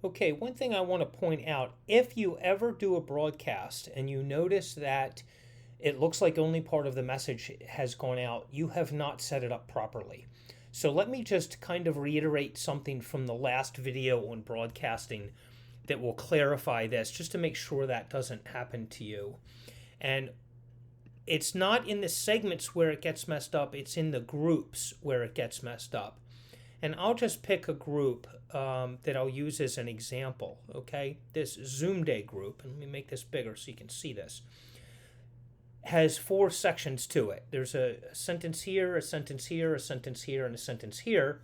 Okay, one thing I want to point out, if you ever do a broadcast and you notice that it looks like only part of the message has gone out, you have not set it up properly. So let me just kind of reiterate something from the last video on broadcasting that will clarify this, just to make sure that doesn't happen to you. And it's not in the segments where it gets messed up, it's in the groups where it gets messed up. And I'll just pick a group that I'll use as an example, okay? This Zoom Day group, and let me make this bigger so you can see this, has 4 sections to it. There's a sentence here, a sentence here, a sentence here, and a sentence here.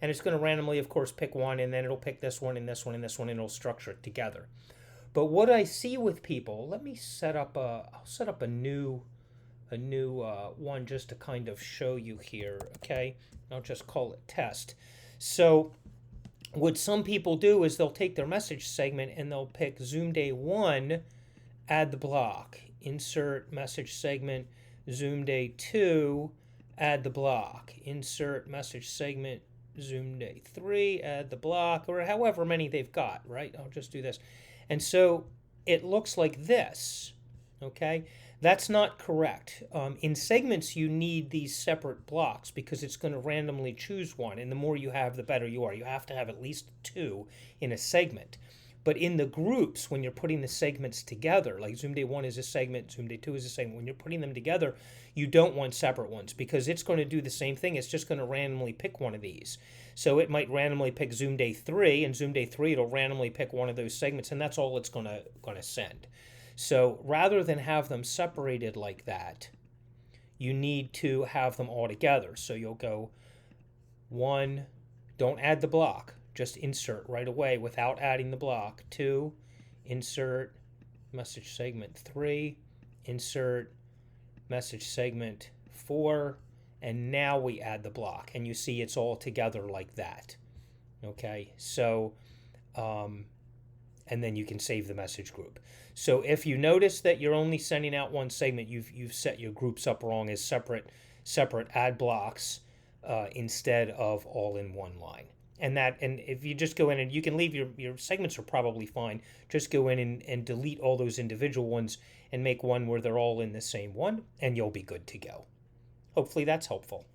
And it's going to randomly, of course, pick one, and then it'll pick this one, and this one, and this one, and it'll structure it together. But what I see with people, let me set up I'll set up a new one just to kind of show you here, okay? I'll just call it test. So what some people do is they'll take their message segment and they'll pick Zoom Day 1, add the block, insert message segment, Zoom Day 2, add the block, insert message segment, Zoom Day 3, add the block, or however many they've got, right? I'll just do this. And so it looks like this, okay? That's not correct. In segments, you need these separate blocks because it's going to randomly choose one. And the more you have, the better you are. You have to have at least 2 in a segment. But in the groups, when you're putting the segments together, like Zoom Day 1 is a segment, Zoom Day 2 is a segment, when you're putting them together, you don't want separate ones because it's going to do the same thing. It's just going to randomly pick one of these. So it might randomly pick Zoom Day 3, and Zoom Day 3, it'll randomly pick one of those segments, and that's all it's going to send. So rather than have them separated like that, you need to have them all together. So you'll go 1, don't add the block, just insert right away without adding the block. 2, insert message segment 3, insert message segment 4, and now we add the block. And you see it's all together like that. Okay, so and then you can save the message group. So if you notice that you're only sending out one segment, you've set your groups up wrong as separate add blocks instead of all in one line. And if you just go in and you can leave your segments are probably fine. Just go in and delete all those individual ones and make one where they're all in the same one, and you'll be good to go. Hopefully that's helpful.